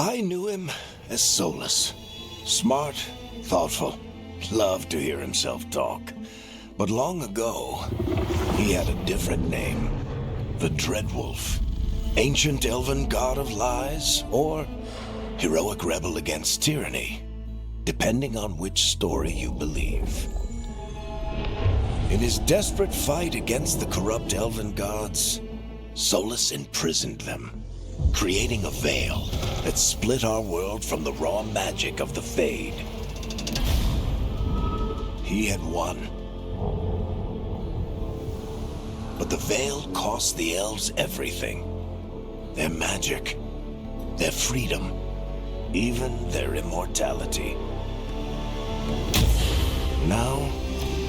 I knew him as Solas. Smart, thoughtful, loved to hear himself talk. But long ago, he had a different name. The Dreadwolf. Ancient elven god of lies, or heroic rebel against tyranny, depending on which story you believe. In his desperate fight against the corrupt elven gods, Solas imprisoned them, creating a veil that split our world from the raw magic of the Fade. He had won. But the veil cost the elves everything. Their magic, their freedom, even their immortality. Now,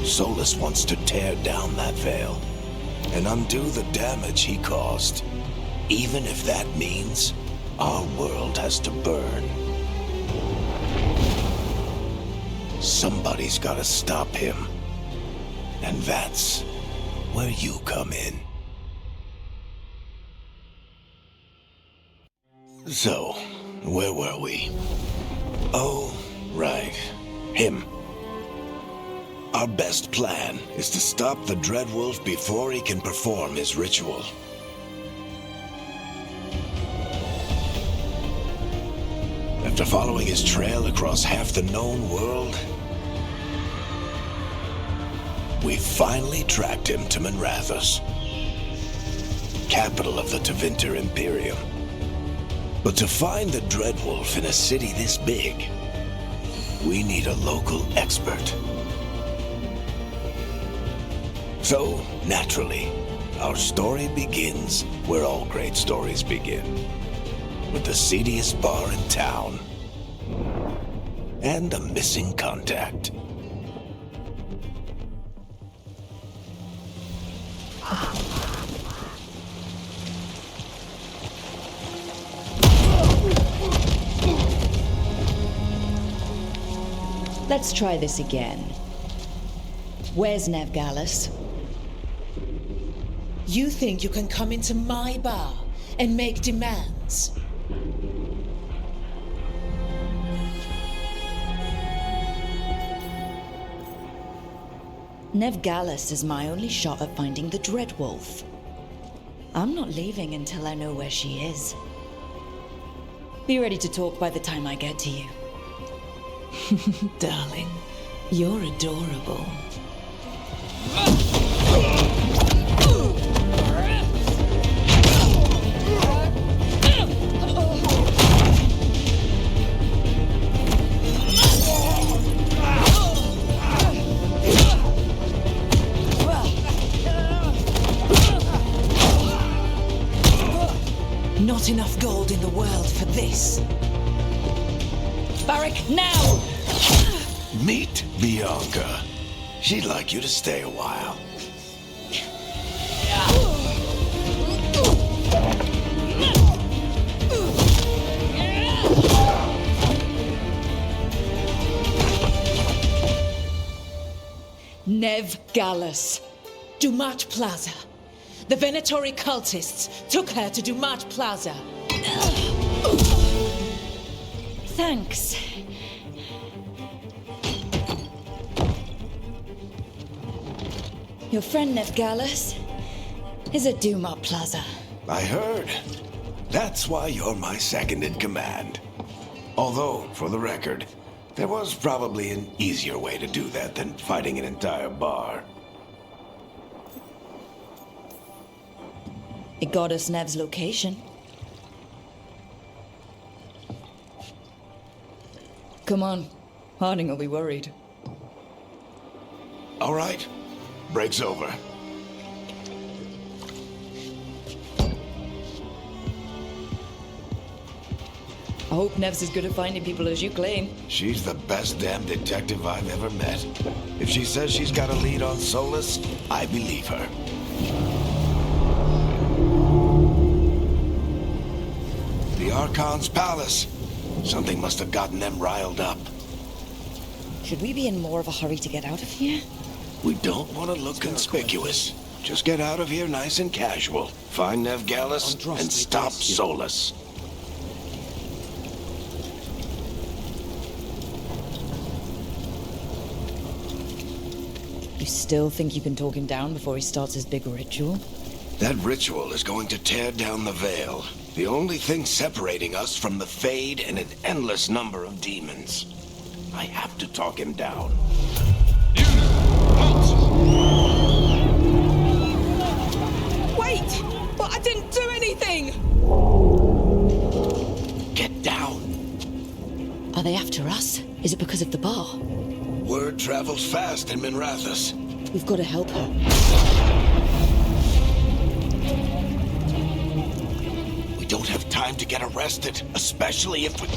Solas wants to tear down that veil and undo the damage he caused, even if that means our world has to burn. Somebody's gotta stop him, and that's where you come in. So, where were we? Oh, right. Him. Our best plan is to stop the Dreadwolf before he can perform his ritual. After following his trail across half the known world, we finally tracked him to Minrathous, capital of the Tevinter Imperium. But to find the Dreadwolf in a city this big, we need a local expert. So, naturally, our story begins where all great stories begin, with the seediest bar in town and a missing contact. Let's try this again. Where's Neve? You think you can come into my bar and make demands? Neve is my only shot at finding the Dreadwolf. I'm not leaving until I know where she is. Be ready to talk by the time I get to you. Darling, you're adorable. Not enough gold in the world for this. Barrack, now! Meet Bianca. She'd like you to stay a while. Neve. Dumat Plaza. The Venatori cultists took her to Dumat Plaza. Thanks. Your friend Neve is at Dumat Plaza. I heard. That's why you're my second in command. Although, for the record, there was probably an easier way to do that than fighting an entire bar. It got us Neve's location. Come on. Harding will be worried. All right. Break's over. I hope Neve's as good at finding people as you claim. She's the best damn detective I've ever met. If she says she's got a lead on Solas, I believe her. The Archon's palace. Something must have gotten them riled up. Should we be in more of a hurry to get out of here? We don't want to look conspicuous. Just get out of here nice and casual. Find Neve and stop Solas. You still think you can talk him down before he starts his big ritual? That ritual is going to tear down the Veil. The only thing separating us from the Fade and an endless number of demons. I have to talk him down. Wait! But I didn't do anything! Get down. Are they after us? Is it because of the bar? Word travels fast in Minrathous. We've got to help her. We don't have time to get arrested, especially if we...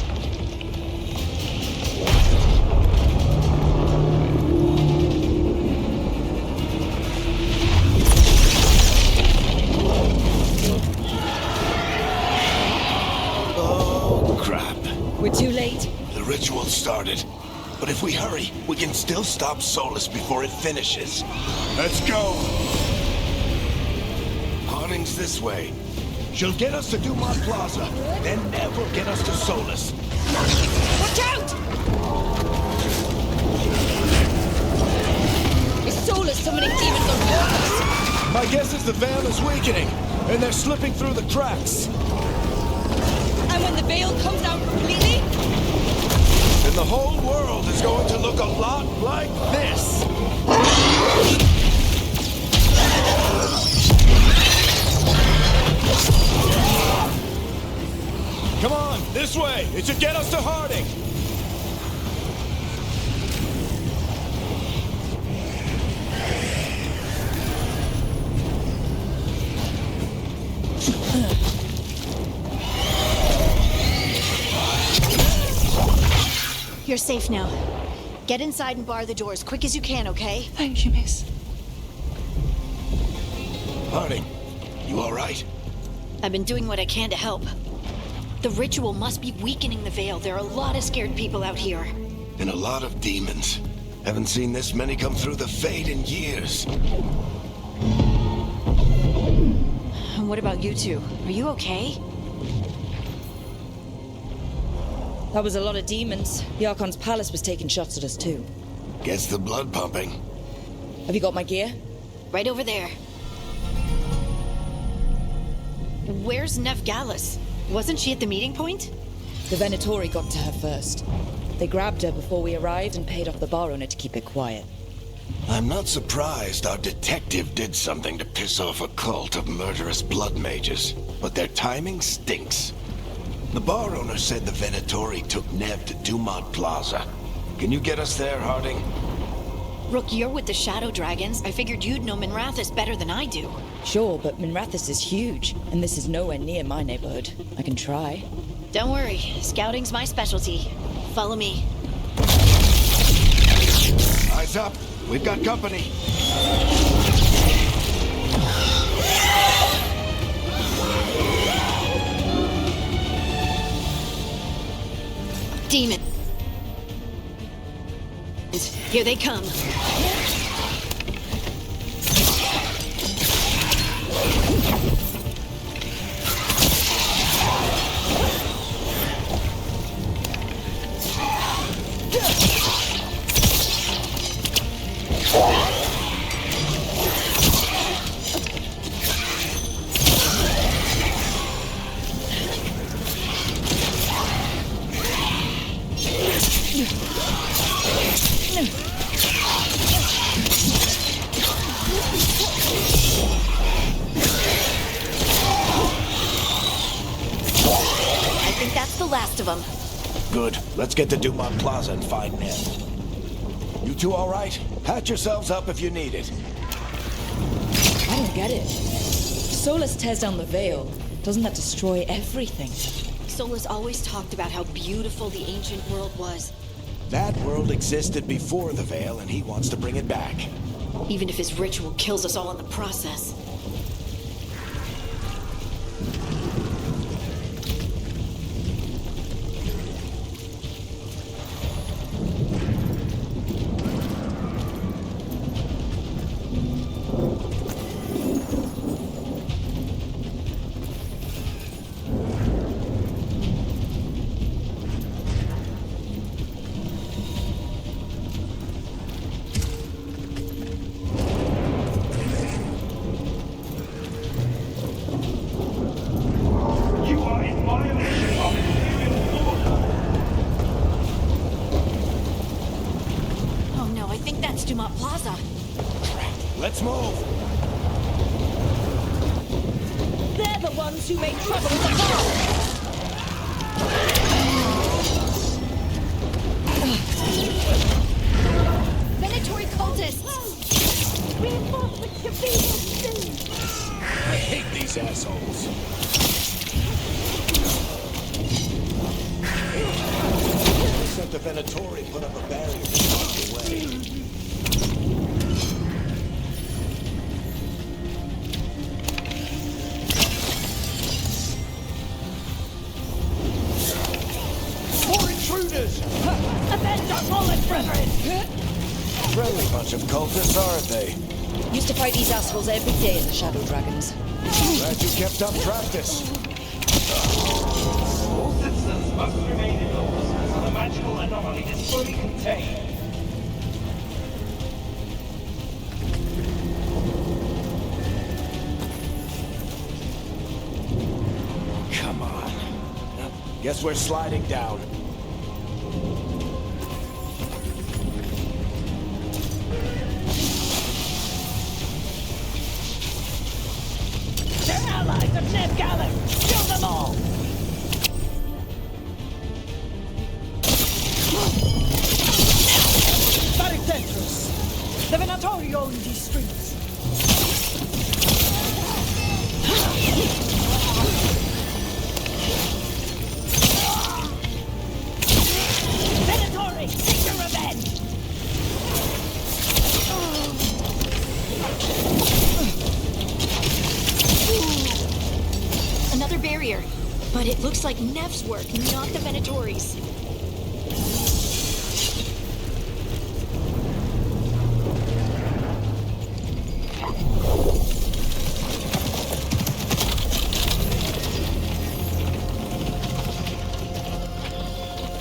Oh, crap. We're too late. The ritual started. But if we hurry, we can still stop Solas before it finishes. Let's go! Harding's this way. She'll get us to Dumont Plaza, then Neve will get us to Solas. Watch out! Is Solas summoning demons on purpose? My guess is the Veil is weakening, and they're slipping through the cracks. And when the veil comes down completely? And the whole world is going to look a lot like this. Come on, this way. It should get us to Harding. You're safe now. Get inside and bar the door as quick as you can, okay? Thank you, miss. Harding, you all right? I've been doing what I can to help. The ritual must be weakening the Veil. There are a lot of scared people out here. And a lot of demons. Haven't seen this many come through the Fade in years. And what about you two? Are you okay? That was a lot of demons. The Archon's palace was taking shots at us too. Gets the blood pumping. Have you got my gear? Right over there. Where's Neve Gallus? Wasn't she at the meeting point? The Venatori got to her first. They grabbed her before we arrived and paid off the bar owner to keep it quiet. I'm not surprised our detective did something to piss off a cult of murderous blood mages, but their timing stinks. The bar owner said the Venatori took Neve to Dumont Plaza. Can you get us there, Harding? Rook, you're with the Shadow Dragons. I figured you'd know Minrathous better than I do. Sure, but Minrathous is huge, and this is nowhere near my neighborhood. I can try. Don't worry, scouting's my specialty. Follow me. Eyes up. We've got company. Demon. Here they come. Last of them. Good. Let's get to Dumont Plaza and find Neve. You two all right? Patch yourselves up if you need it. I don't get it. Solas tears down the Veil. Doesn't that destroy everything? Solas always talked about how beautiful the ancient world was. That world existed before the Veil, and he wants to bring it back. Even if his ritual kills us all in the process. Dumont Plaza. Let's move! They're the ones who made trouble in the past! Venatory cultists! Reinforcements to be soon! I hate these assholes. Except the Venatori put up a barrier to block the way. More intruders! Avenge our fallen brethren! Friendly bunch of cultists, aren't they? Used to fight these assholes every day in the Shadow Dragons. Glad you kept up practice. All citizens must remain indoors until the magical anomaly is fully contained. Come on. Guess we're sliding down. They're allies of Neve Gallus! Kill them all! Baricentros! The Venatori own these streets! Venatori! Take your revenge! Another barrier. But it looks like Neve's work, not the Venatori's.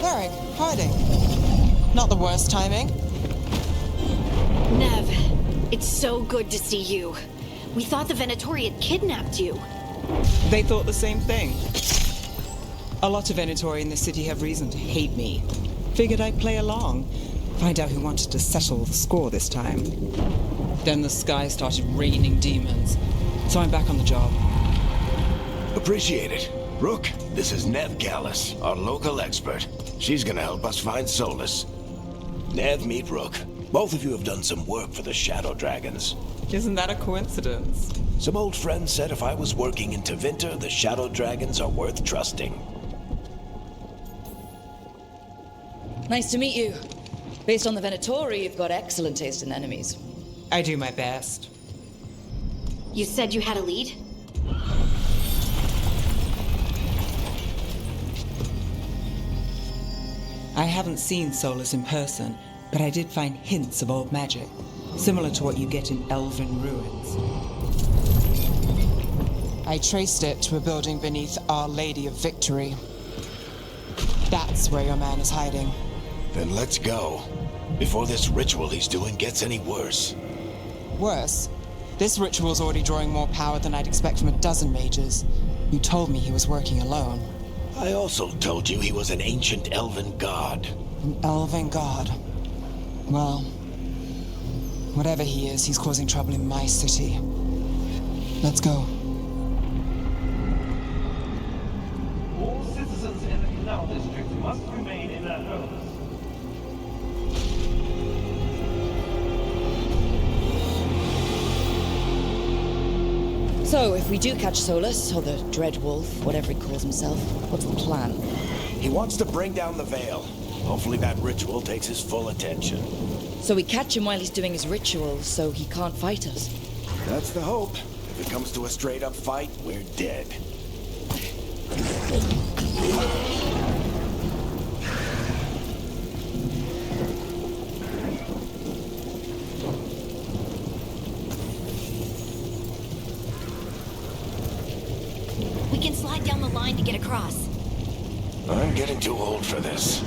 Eric, hiding. Not the worst timing. Neve, it's so good to see you. We thought the Venatori had kidnapped you. They thought the same thing. A lot of Venatori in the city have reason to hate me. Figured I'd play along. Find out who wanted to settle the score this time. Then the sky started raining demons. So I'm back on the job. Appreciate it. Rook, this is Neve Gallus, our local expert. She's gonna help us find Solas. Neve, meet Rook. Both of you have done some work for the Shadow Dragons. Isn't that a coincidence? Some old friends said if I was working in Tevinter, the Shadow Dragons are worth trusting. Nice to meet you. Based on the Venatori, you've got excellent taste in enemies. I do my best. You said you had a lead? I haven't seen Solas in person, but I did find hints of old magic, similar to what you get in elven ruins. I traced it to a building beneath Our Lady of Victory. That's where your man is hiding. Then let's go. Before this ritual he's doing gets any worse. Worse, this ritual's already drawing more power than I'd expect from a dozen mages. You told me he was working alone. I also told you he was an ancient elven god. An elven god. Well, whatever he is, he's causing trouble in my city. Let's go. All citizens in the Canal District must remain in their homes. So, if we do catch Solas, or the Dread Wolf, whatever he calls himself, what's the plan? He wants to bring down the Veil. Hopefully that ritual takes his full attention. So we catch him while he's doing his ritual, so he can't fight us. That's the hope. If it comes to a straight-up fight, we're dead. We can slide down the line to get across. I'm getting too old for this.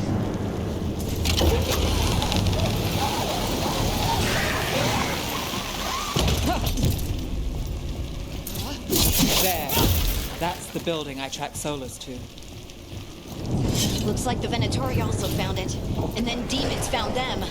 There. That's the building I tracked Solas to. Looks like the Venatori also found it. And then demons found them.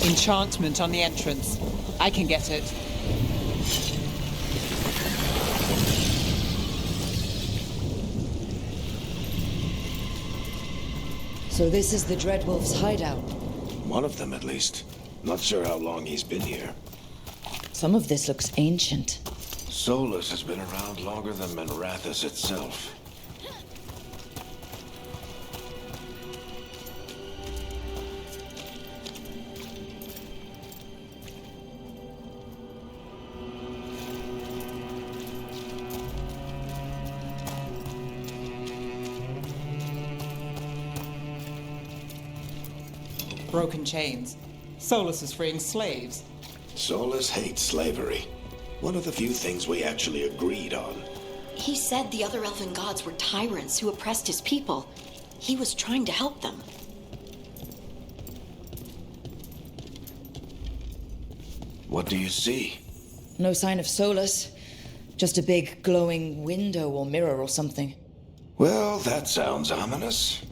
Enchantment on the entrance. I can get it. So this is the Dreadwolf's hideout. One of them, at least. Not sure how long he's been here. Some of this looks ancient. Solas has been around longer than Minrathous itself. Broken chains. Solas is freeing slaves. Solas hates slavery. One of the few things we actually agreed on. He said the other elven gods were tyrants who oppressed his people. He was trying to help them. What do you see? No sign of Solas. Just a big glowing window or mirror or something. Well, that sounds ominous.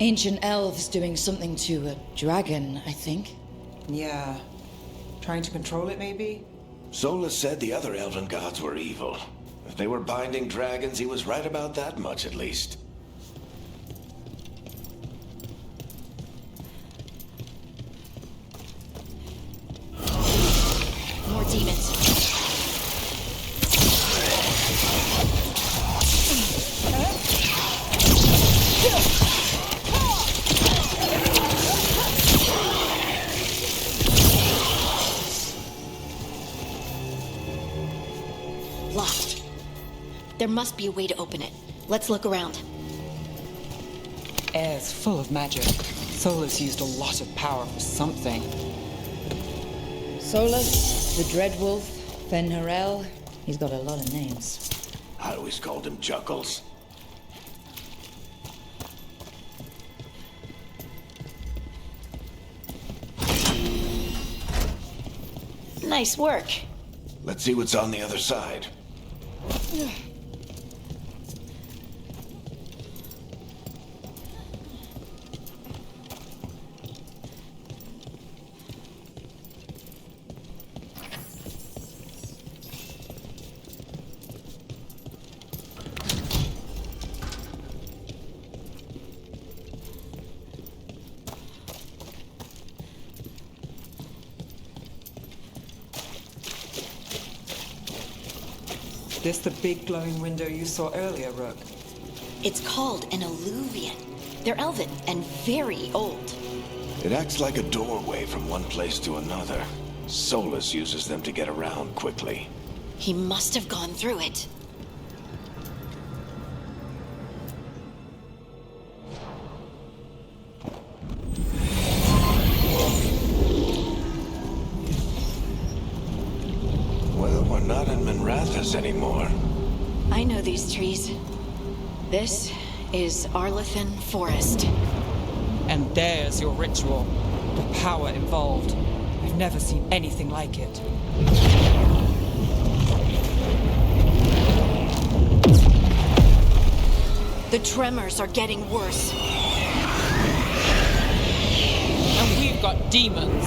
Ancient elves doing something to a dragon, I think. Yeah. Trying to control it, maybe? Solas said the other elven gods were evil. If they were binding dragons, he was right about that much, at least. More demons. Locked. There must be a way to open it. Let's look around. Air's full of magic. Solas used a lot of power for something. Solas, the Dreadwolf, Fen'Harel. He's got a lot of names. I always called him Chuckles. Nice work. Let's see what's on the other side. This the big glowing window you saw earlier, Rook? It's called an alluvian. They're elven and very old. It acts like a doorway from one place to another. Solas uses them to get around quickly. He must have gone through it. Well, we're not in Minrathous anymore. I know these trees. This is Arlathan Forest. And there's your ritual. The power involved. I've never seen anything like it. The tremors are getting worse. And we've got demons.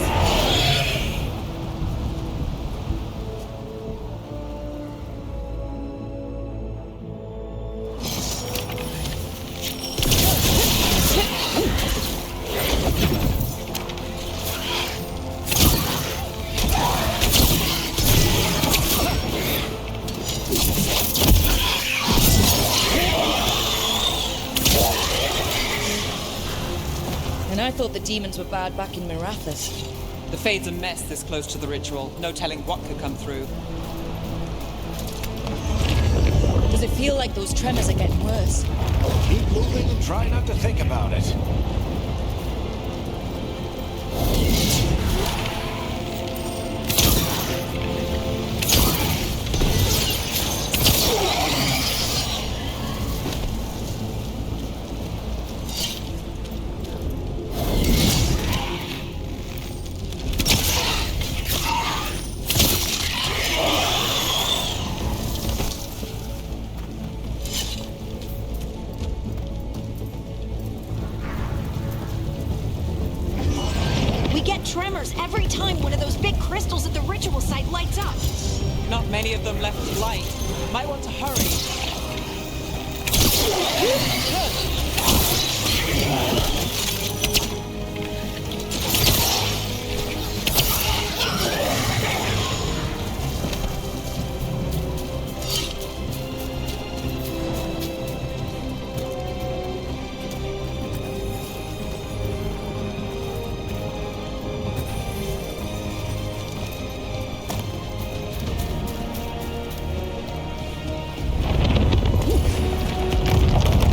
And I thought the demons were bad back in Minrathous. The Fade's a mess this close to the ritual. No telling what could come through. Does it feel like those tremors are getting worse? Keep moving and try not to think about it. every time one of those big crystals at the ritual site lights up. Not many of them left light. Might want to hurry.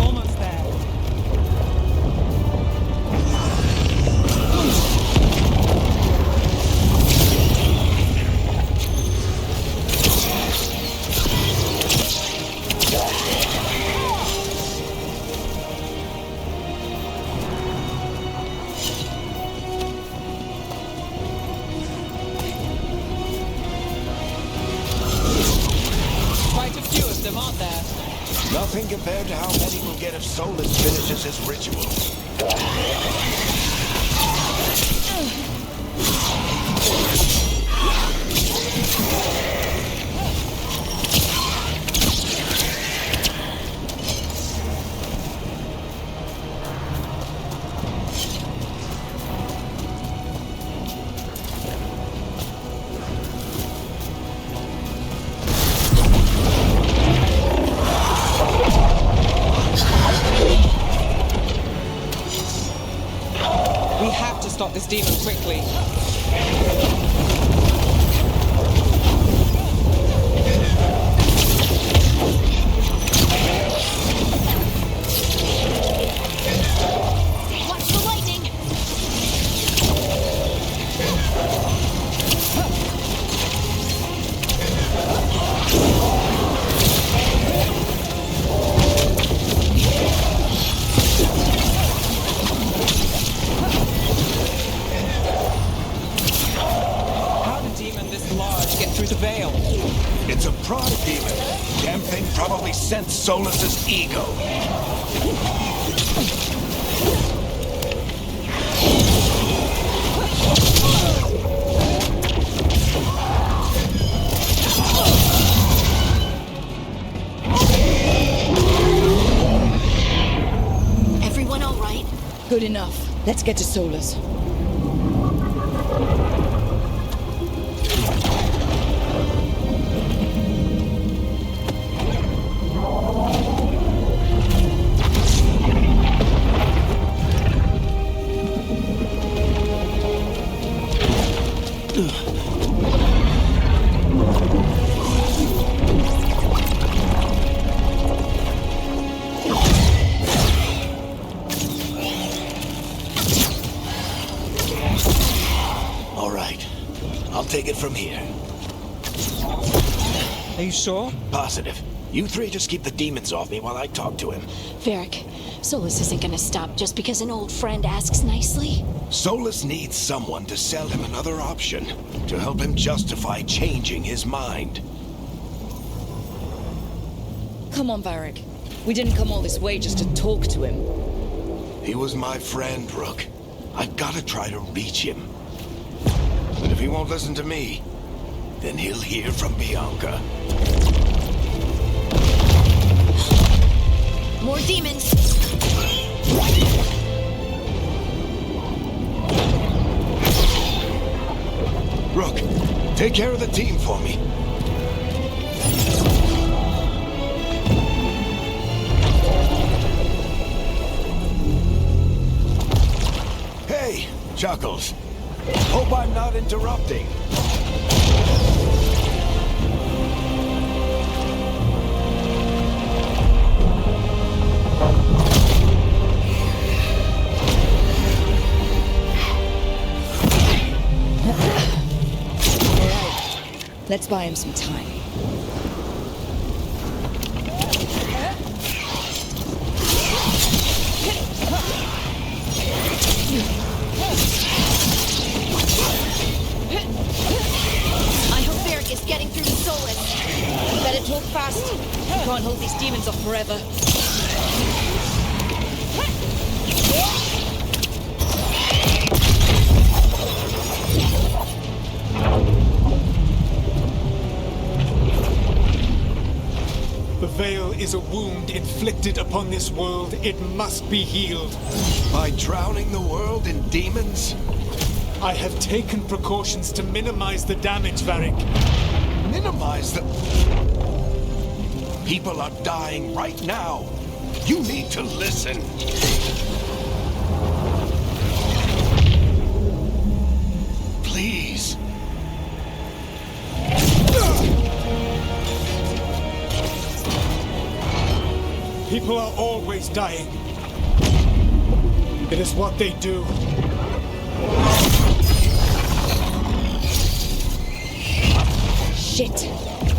Almost there. Quite a few of them, aren't there? Nothing compared to how many we'll get if Solas finishes his ritual. We have to stop this demon quickly. Watch the lightning! How did demon this large get through the veil? It's a pride demon. Damn thing probably sensed Solas's ego. Everyone all right? Good enough. Let's get to Solas. All right. I'll take it from here. Are you sure? Positive. You three just keep the demons off me while I talk to him. Varric, Solas isn't gonna stop just because an old friend asks nicely. Solas needs someone to sell him another option, to help him justify changing his mind. Come on, Varric. We didn't come all this way just to talk to him. He was my friend, Rook. I've got to try to reach him. But if he won't listen to me, then he'll hear from Bianca. More demons! Rook, take care of the team for me. Hey, Chuckles. Hope I'm not interrupting. Let's buy him some time. I hope Varric is getting through to Solas. Better talk fast. We can't hold these demons off forever. is a wound inflicted upon this world. It must be healed. By drowning the world in demons? I have taken precautions to minimize the damage, Varric. Minimize the... People are dying right now. You need to listen. Please. People are always dying. It is what they do. Shit.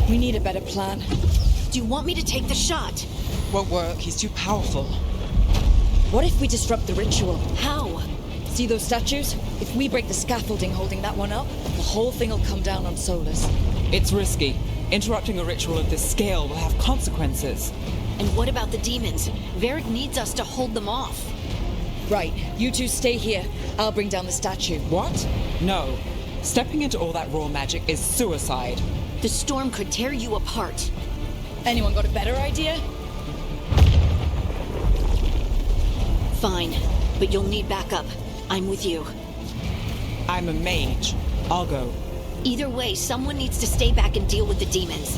We need a better plan. Do you want me to take the shot? Won't work, he's too powerful. What if we disrupt the ritual? How? See those statues? If we break the scaffolding holding that one up, the whole thing will come down on Solas. It's risky. Interrupting a ritual of this scale will have consequences. And what about the demons? Varric needs us to hold them off. Right, you two stay here. I'll bring down the statue. What? No. Stepping into all that raw magic is suicide. The storm could tear you apart. Anyone got a better idea? Fine, but you'll need backup. I'm with you. I'm a mage. I'll go. Either way, someone needs to stay back and deal with the demons.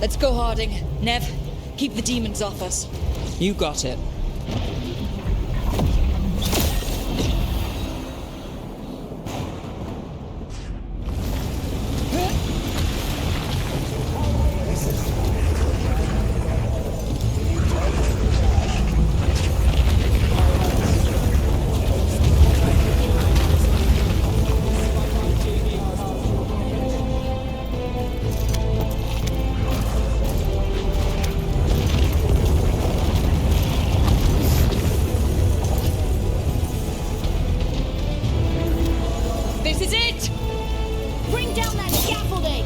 Let's go, Harding. Neve, keep the demons off us. You got it. This is it! Bring down that scaffolding!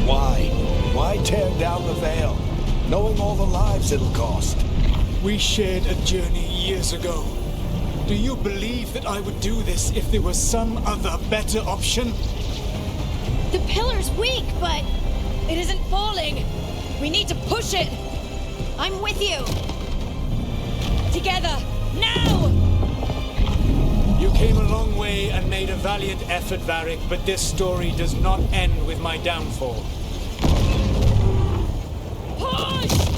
Why? Why tear down the veil? Knowing all the lives it'll cost. We shared a journey years ago. Do you believe that I would do this if there was some other better option? The pillar's weak, but It isn't falling! We need to push it! I'm with you! Together! Now! You came a long way and made a valiant effort, Varric, but this story does not end with my downfall. Push!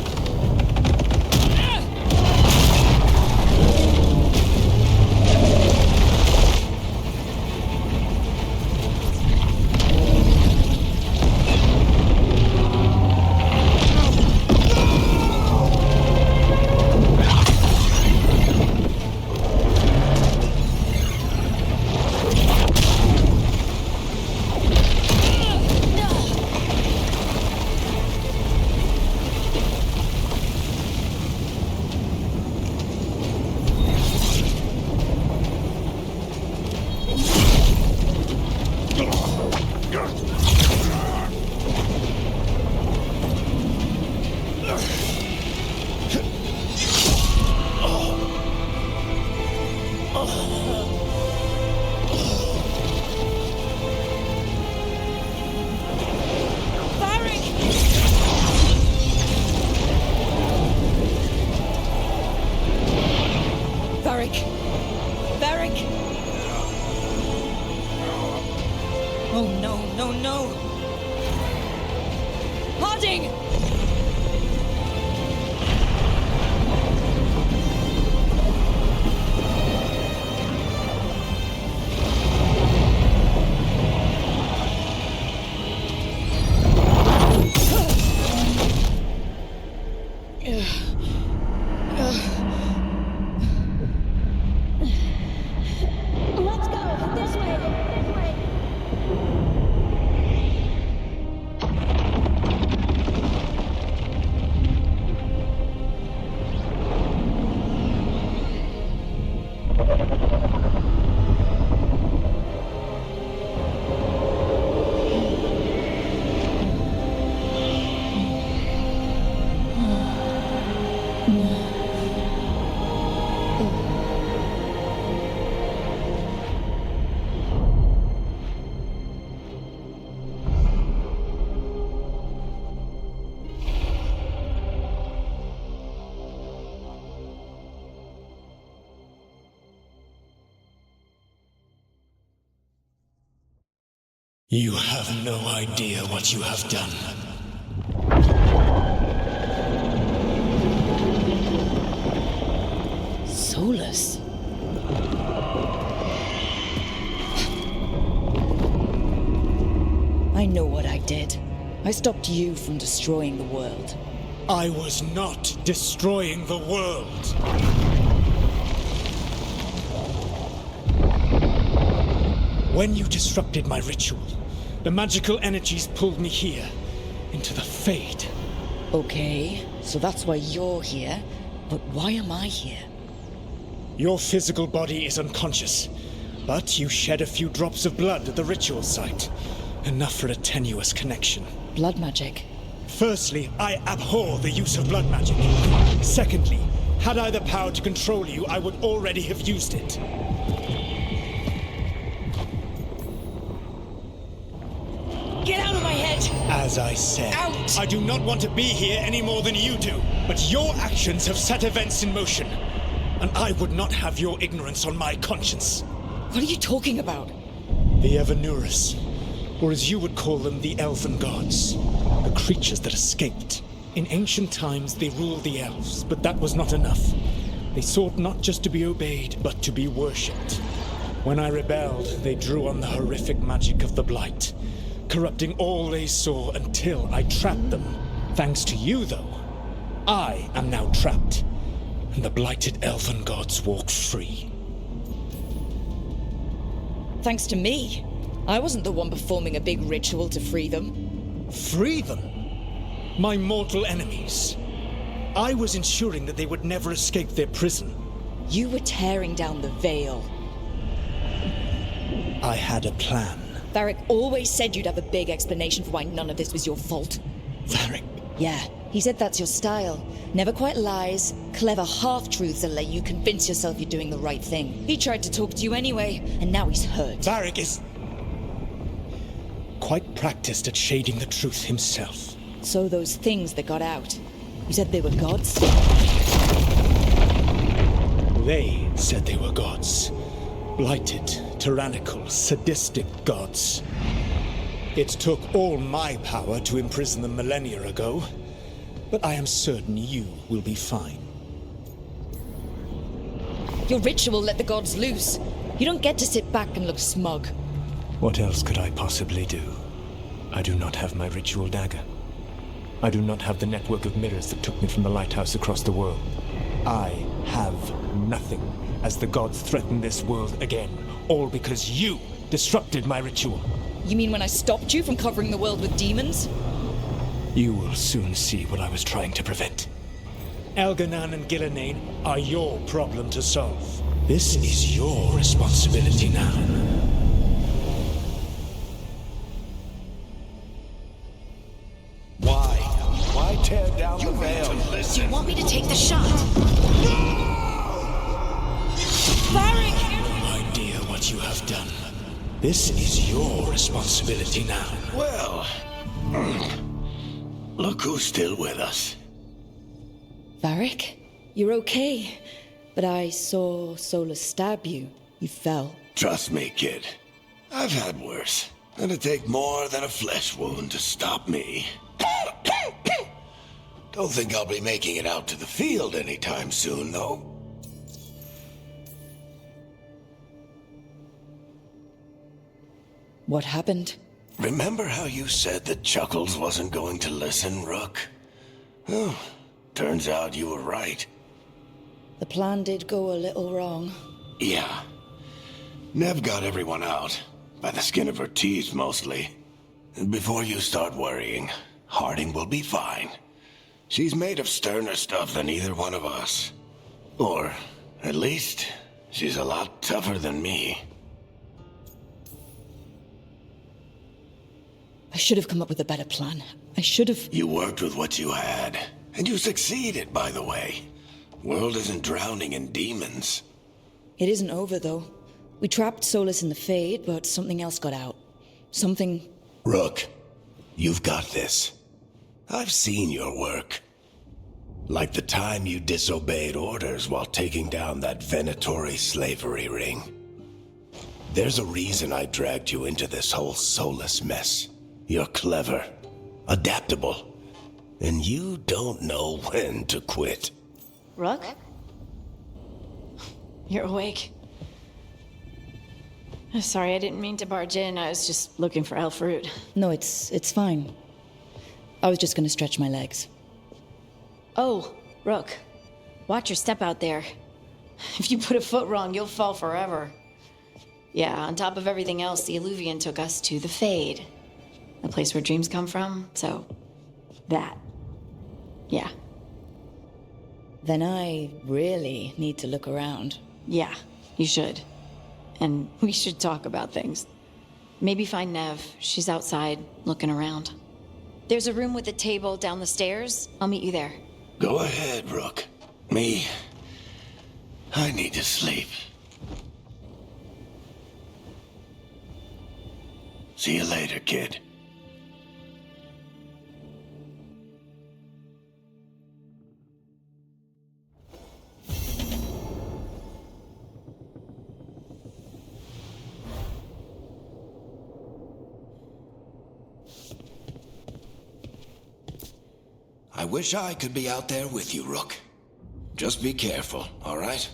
Oh, no, no, no! Harding! Let's go! This way! This way! You have no idea what you have done. Solas. I know what I did. I stopped you from destroying the world. I was not destroying the world. When you disrupted my ritual, the magical energies pulled me here, into the Fade. Okay, so that's why you're here. But why am I here? Your physical body is unconscious, but you shed a few drops of blood at the ritual site. Enough for a tenuous connection. Blood magic. Firstly, I abhor the use of blood magic. Secondly, had I the power to control you, I would already have used it. Get out of my head! As I said, Out! I do not want to be here any more than you do. But your actions have set events in motion. And I would not have your ignorance on my conscience. What are you talking about? The Evanurus, or as you would call them, the Elven Gods. The creatures that escaped. In ancient times, they ruled the elves, but that was not enough. They sought not just to be obeyed, but to be worshipped. When I rebelled, they drew on the horrific magic of the Blight, corrupting all they saw until I trapped them. Thanks to you, though, I am now trapped, and the blighted Elven Gods walk free. Thanks to me. I wasn't the one performing a big ritual to free them. Free them? My mortal enemies. I was ensuring that they would never escape their prison. You were tearing down the veil. I had a plan. Varric always said you'd have a big explanation for why none of this was your fault. Varric? Yeah, he said that's your style. Never quite lies, clever half-truths that let you convince yourself you're doing the right thing. He tried to talk to you anyway, and now he's hurt. Varric is quite practiced at shading the truth himself. So those things that got out, you said they were gods? They said they were gods. Blighted, tyrannical, sadistic gods. It took all my power to imprison them millennia ago, but I am certain you will be fine. Your ritual let the gods loose. You don't get to sit back and look smug. What else could I possibly do? I do not have my ritual dagger. I do not have the network of mirrors that took me from the lighthouse across the world. I have nothing as the gods threaten this world again, all because you disrupted my ritual. You mean when I stopped you from covering the world with demons? You will soon see what I was trying to prevent. Elganan and Gillenane are your problem to solve. This is your responsibility now. Why tear down the veil? Do you want me to take the shot? Varric! No idea what you have done. This is your responsibility now. Well, look who's still with us. Varric? You're okay. But I saw Solas stab you. You fell. Trust me, kid. I've had worse. It'd take more than a flesh wound to stop me. Don't think I'll be making it out to the field anytime soon, though. What happened? Remember how you said that Chuckles wasn't going to listen, Rook? Oh, turns out you were right. The plan did go a little wrong. Yeah. Neve got everyone out. By the skin of her teeth, mostly. Before you start worrying, Harding will be fine. She's made of sterner stuff than either one of us. Or, at least, she's a lot tougher than me. I should have come up with a better plan. I should have... You worked with what you had. And you succeeded, by the way. World isn't drowning in demons. It isn't over, though. We trapped Solas in the Fade, but something else got out. Something... Rook, you've got this. I've seen your work. Like the time you disobeyed orders while taking down that Venatori slavery ring. There's a reason I dragged you into this whole Solas mess. You're clever, adaptable, and you don't know when to quit. Rook? You're awake. Sorry, I didn't mean to barge in. I was just looking for elf fruit. No, it's fine. I was just gonna stretch my legs. Oh, Rook. Watch your step out there. If you put a foot wrong, you'll fall forever. Yeah, on top of everything else, the Illuvian took us to the Fade. The place where dreams come from, so... that. Yeah. Then I really need to look around. Yeah, you should. And we should talk about things. Maybe find Neve. She's outside, looking around. There's a room with a table down the stairs. I'll meet you there. Go ahead, Rook. Me, I need to sleep. See you later, kid. I wish I could be out there with you, Rook. Just be careful, all right?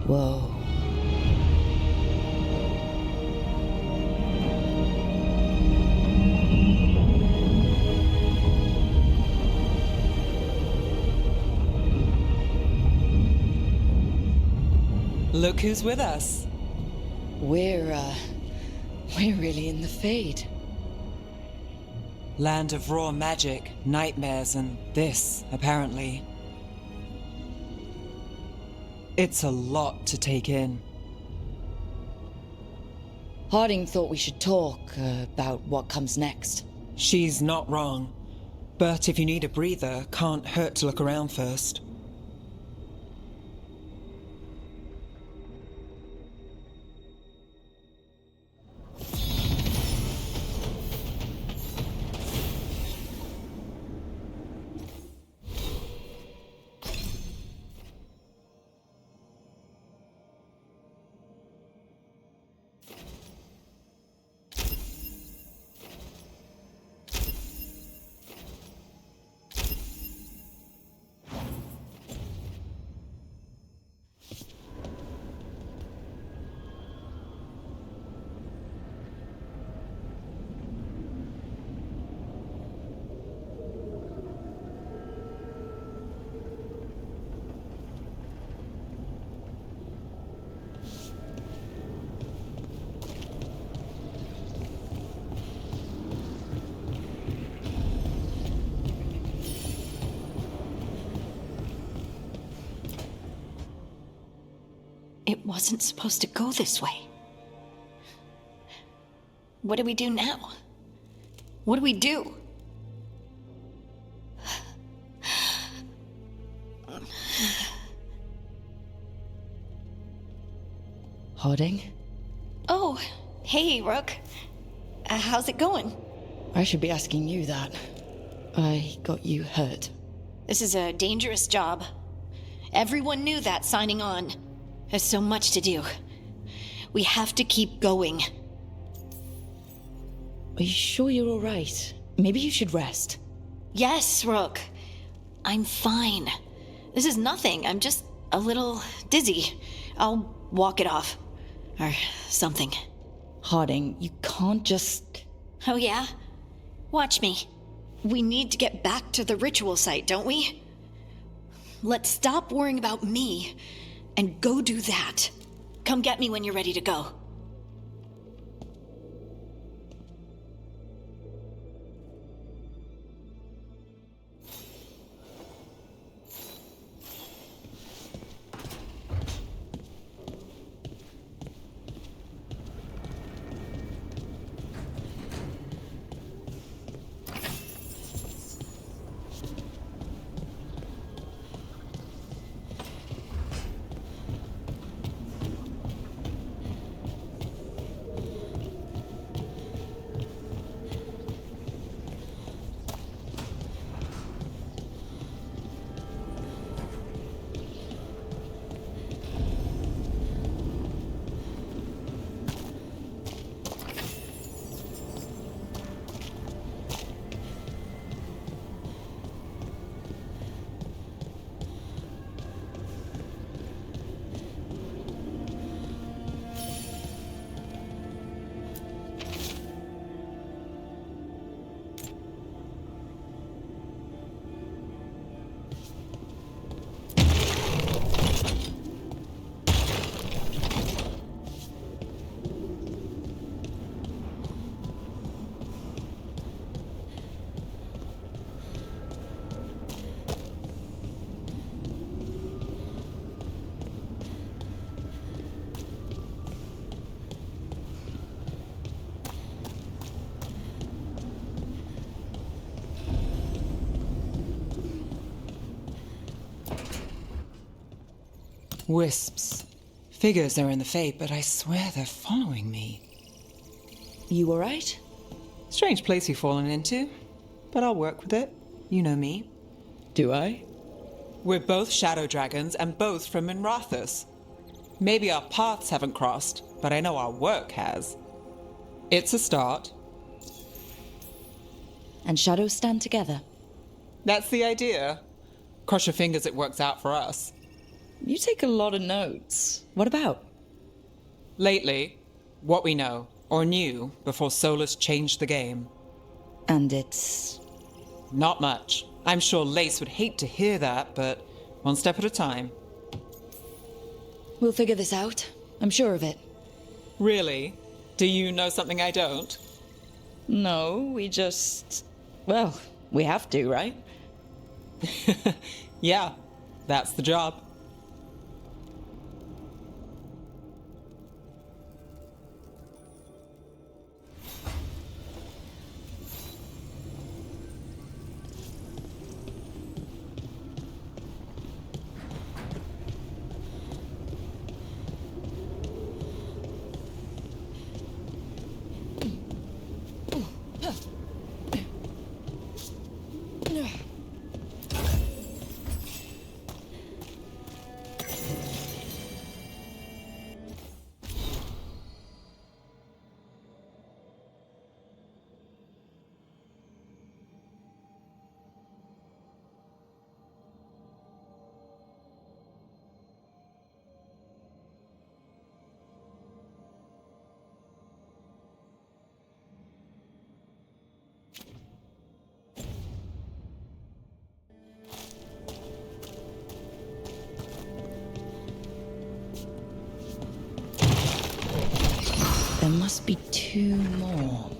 Whoa. Look who's with us. We're really in the Fade. Land of raw magic, nightmares, and this, apparently. It's a lot to take in. Harding thought we should talk about what comes next. She's not wrong. But if you need a breather, can't hurt to look around first. It wasn't supposed to go this way. What do we do now? What do we do? Harding? Oh, hey, Rook. How's it going? I should be asking you that. I got you hurt. This is a dangerous job. Everyone knew that signing on. There's so much to do. We have to keep going. Are you sure you're all right? Maybe you should rest. Yes, Rook. I'm fine. This is nothing. I'm just a little dizzy. I'll walk it off. Or something. Harding, you can't just... Oh, yeah? Watch me. We need to get back to the ritual site, don't we? Let's stop worrying about me and go do that. Come get me when you're ready to go. Wisps. Figures are in the Fade, but I swear they're following me. You all right? Strange place you've fallen into, but I'll work with it. You know me. Do I? We're both shadow dragons and both from Minrathous. Maybe our paths haven't crossed, but I know our work has. It's a start. And shadows stand together. That's the idea. Cross your fingers it works out for us. You take a lot of notes. What about? Lately, what we know, or knew, before Solas changed the game. And it's... Not much. I'm sure Lace would hate to hear that, but one step at a time. We'll figure this out. I'm sure of it. Really? Do you know something I don't? No, we just... Well, we have to, right? Yeah, that's the job. There must be two more.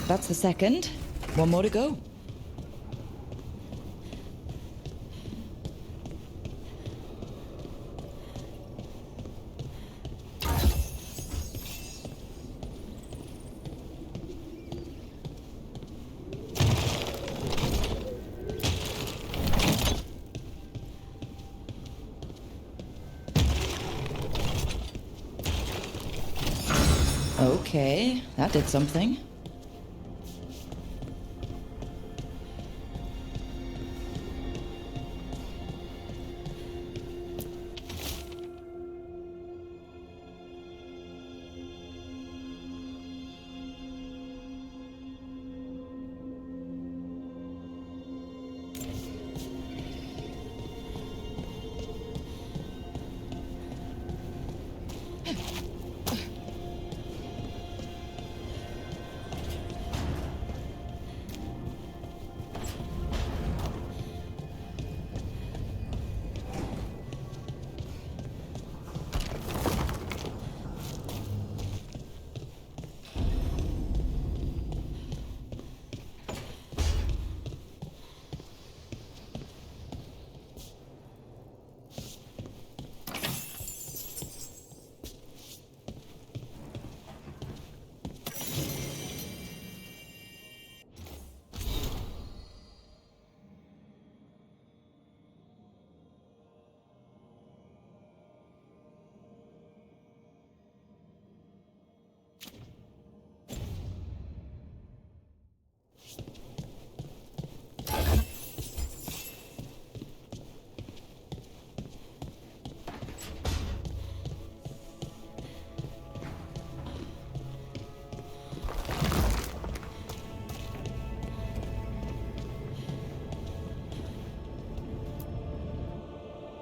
That's the second. One more to go. Okay, that did something.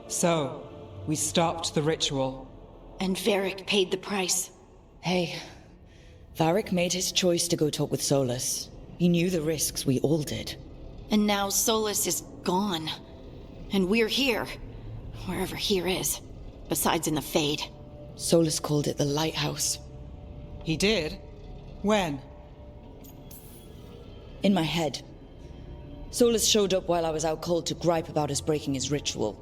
So, we stopped the ritual. And Varric paid the price. Hey, Varric made his choice to go talk with Solas. He knew the risks, we all did. And now Solas is gone. And we're here. Wherever here is. Besides in the Fade. Solas called it the Lighthouse. He did? When? In my head. Solas showed up while I was out cold to gripe about us breaking his ritual.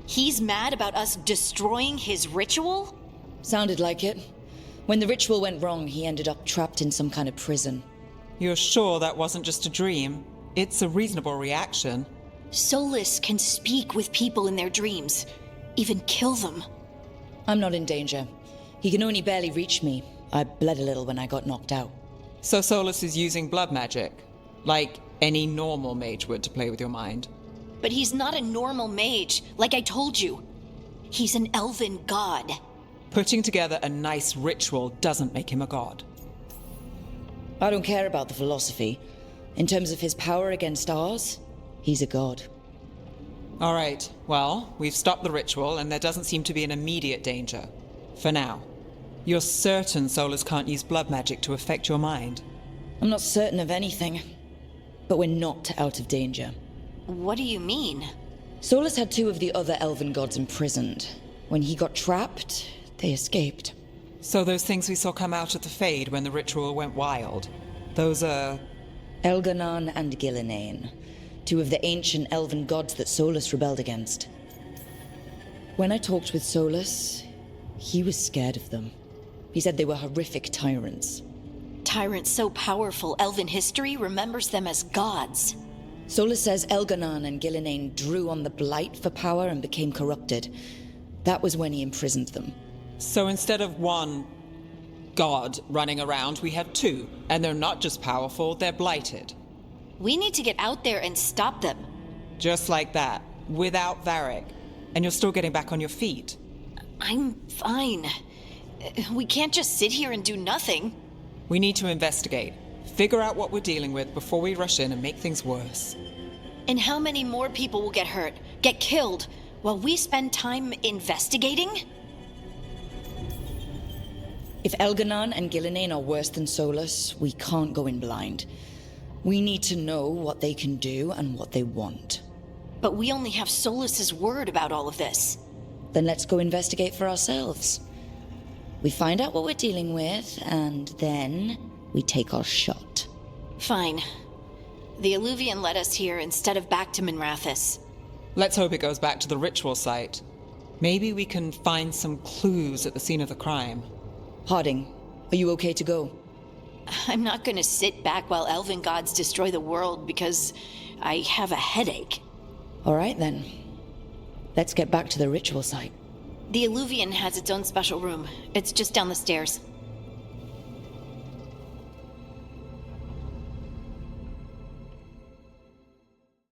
He's mad about us destroying his ritual? Sounded like it. When the ritual went wrong, he ended up trapped in some kind of prison. You're sure that wasn't just a dream? It's a reasonable reaction. Solas can speak with people in their dreams. Even kill them. I'm not in danger. He can only barely reach me. I bled a little when I got knocked out. So Solas is using blood magic? Like any normal mage would to play with your mind? But he's not a normal mage, like I told you. He's an elven god. Putting together a nice ritual doesn't make him a god. I don't care about the philosophy. In terms of his power against ours, he's a god. All right, well, we've stopped the ritual and there doesn't seem to be an immediate danger. For now. You're certain Solas can't use blood magic to affect your mind? I'm not certain of anything. But we're not out of danger. What do you mean? Solas had two of the other elven gods imprisoned. When he got trapped, they escaped. So those things we saw come out of the Fade when the ritual went wild, those are... Elganan and Gillinane, two of the ancient elven gods that Solas rebelled against. When I talked with Solas, he was scared of them. He said they were horrific tyrants. Tyrants so powerful, elven history remembers them as gods. Solas says Elganan and Gillinane drew on the Blight for power and became corrupted. That was when he imprisoned them. So instead of one god running around, we have two. And they're not just powerful, they're blighted. We need to get out there and stop them. Just like that, without Varric. And you're still getting back on your feet. I'm fine. We can't just sit here and do nothing. We need to investigate. Figure out what we're dealing with before we rush in and make things worse. And how many more people will get hurt, get killed, while we spend time investigating? If Elganan and Gillinane are worse than Solas, we can't go in blind. We need to know what they can do and what they want. But we only have Solas's word about all of this. Then let's go investigate for ourselves. We find out what we're dealing with, and then we take our shot. Fine. The Illuvian led us here instead of back to Minrathous. Let's hope it goes back to the ritual site. Maybe we can find some clues at the scene of the crime. Harding, are you okay to go? I'm not gonna sit back while elven gods destroy the world because I have a headache. All right, then. Let's get back to the ritual site. The Illuvian has its own special room. It's just down the stairs.